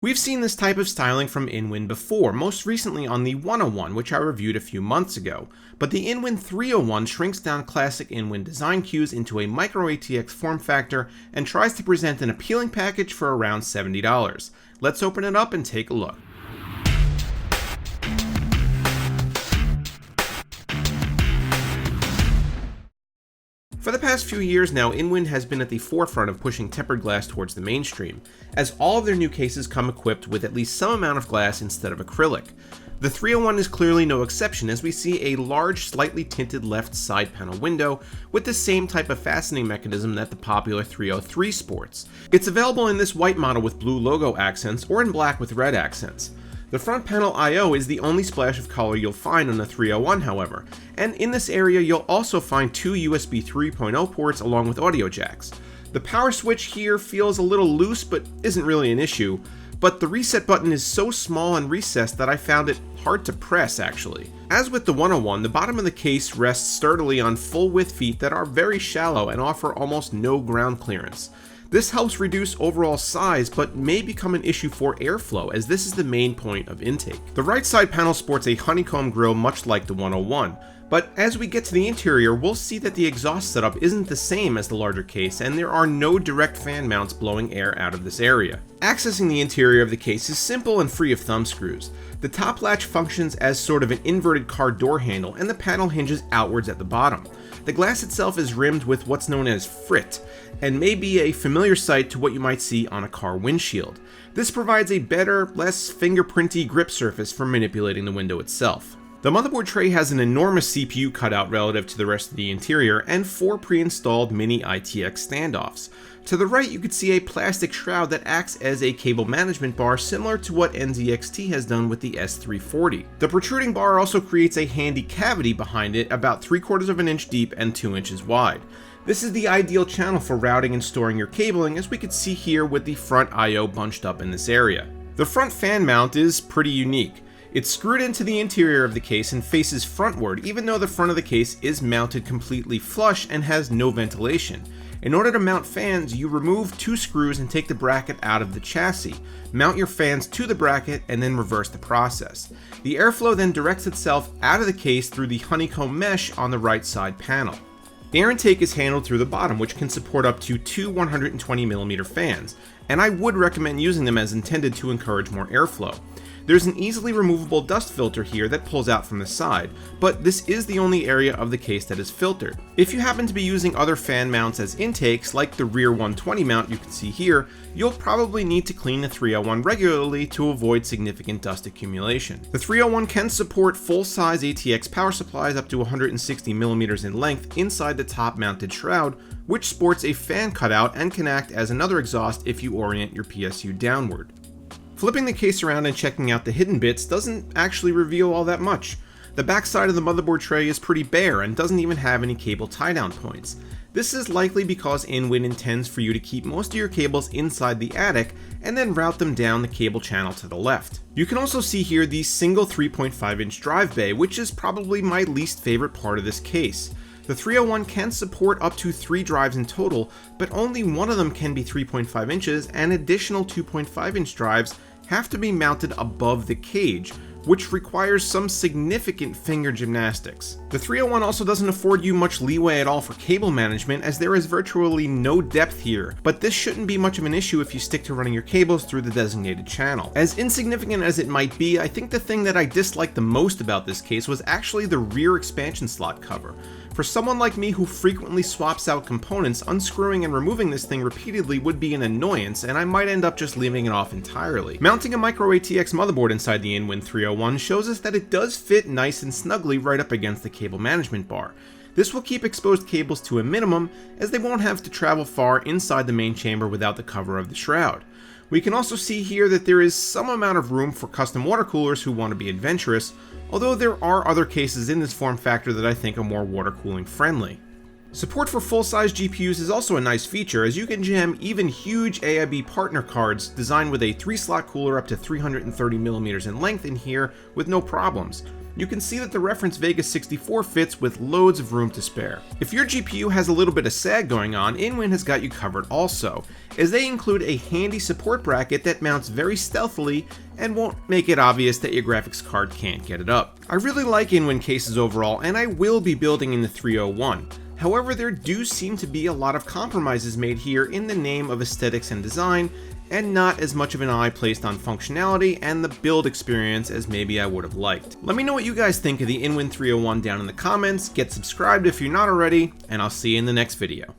We've seen this type of styling from Inwin before, most recently on the 101, which I reviewed a few months ago, but the Inwin 301 shrinks down classic Inwin design cues into a micro ATX form factor and tries to present an appealing package for around $70. Let's open it up and take a look. For the past few years now, Inwin has been at the forefront of pushing tempered glass towards the mainstream, as all of their new cases come equipped with at least some amount of glass instead of acrylic. The 301 is clearly no exception, as we see a large, slightly tinted left side panel window with the same type of fastening mechanism that the popular 303 sports. It's available in this white model with blue logo accents or in black with red accents. The front panel I/O is the only splash of color you'll find on the 301, however, and in this area you'll also find two USB 3.0 ports along with audio jacks. The power switch here feels a little loose but isn't really an issue, but the reset button is so small and recessed that I found it hard to press actually. As with the 101, the bottom of the case rests sturdily on full width feet that are very shallow and offer almost no ground clearance. This helps reduce overall size, but may become an issue for airflow, as this is the main point of intake. The right side panel sports a honeycomb grille much like the 101, but as we get to the interior, we'll see that the exhaust setup isn't the same as the larger case, and there are no direct fan mounts blowing air out of this area. Accessing the interior of the case is simple and free of thumb screws. The top latch functions as sort of an inverted car door handle, and the panel hinges outwards at the bottom. The glass itself is rimmed with what's known as frit, and may be a familiar sight to what you might see on a car windshield. This provides a better, less fingerprinty grip surface for manipulating the window itself. The motherboard tray has an enormous CPU cutout relative to the rest of the interior and 4 pre-installed mini ITX standoffs. To the right, you can see a plastic shroud that acts as a cable management bar similar to what NZXT has done with the S340. The protruding bar also creates a handy cavity behind it about 3/4 of an inch deep and 2 inches wide. This is the ideal channel for routing and storing your cabling, as we can see here with the front I/O bunched up in this area. The front fan mount is pretty unique. It's screwed into the interior of the case and faces frontward, even though the front of the case is mounted completely flush and has no ventilation. In order to mount fans, you remove 2 screws and take the bracket out of the chassis, mount your fans to the bracket, and then reverse the process. The airflow then directs itself out of the case through the honeycomb mesh on the right side panel. The air intake is handled through the bottom, which can support up to 2 120mm fans, and I would recommend using them as intended to encourage more airflow. There's an easily removable dust filter here that pulls out from the side, but this is the only area of the case that is filtered. If you happen to be using other fan mounts as intakes, like the rear 120 mount you can see here, you'll probably need to clean the 301 regularly to avoid significant dust accumulation. The 301 can support full-size ATX power supplies up to 160mm in length inside the top mounted shroud, which sports a fan cutout and can act as another exhaust if you orient your PSU downward. Flipping the case around and checking out the hidden bits doesn't actually reveal all that much. The backside of the motherboard tray is pretty bare and doesn't even have any cable tie-down points. This is likely because Inwin intends for you to keep most of your cables inside the attic and then route them down the cable channel to the left. You can also see here the single 3.5-inch drive bay, which is probably my least favorite part of this case. The 301 can support up to 3 drives in total, but only one of them can be 3.5 inches, and additional 2.5-inch drives have to be mounted above the cage, which requires some significant finger gymnastics. The 301 also doesn't afford you much leeway at all for cable management, as there is virtually no depth here, but this shouldn't be much of an issue if you stick to running your cables through the designated channel. As insignificant as it might be, I think the thing that I disliked the most about this case was actually the rear expansion slot cover. For someone like me who frequently swaps out components, unscrewing and removing this thing repeatedly would be an annoyance, and I might end up just leaving it off entirely. Mounting a micro ATX motherboard inside the Inwin 301 shows us that it does fit nice and snugly right up against the cable management bar. This will keep exposed cables to a minimum, as they won't have to travel far inside the main chamber without the cover of the shroud. We can also see here that there is some amount of room for custom water coolers who want to be adventurous, although there are other cases in this form factor that I think are more water cooling friendly. Support for full-size GPUs is also a nice feature, as you can jam even huge AIB partner cards designed with a 3-slot cooler up to 330mm in length in here with no problems. You can see that the reference Vega 64 fits with loads of room to spare. If your GPU has a little bit of sag going on, Inwin has got you covered also, as they include a handy support bracket that mounts very stealthily and won't make it obvious that your graphics card can't get it up. I really like Inwin cases overall, and I will be building in the 301. However, there do seem to be a lot of compromises made here in the name of aesthetics and design, and not as much of an eye placed on functionality and the build experience as maybe I would have liked. Let me know what you guys think of the Inwin 301 down in the comments, get subscribed if you're not already, and I'll see you in the next video.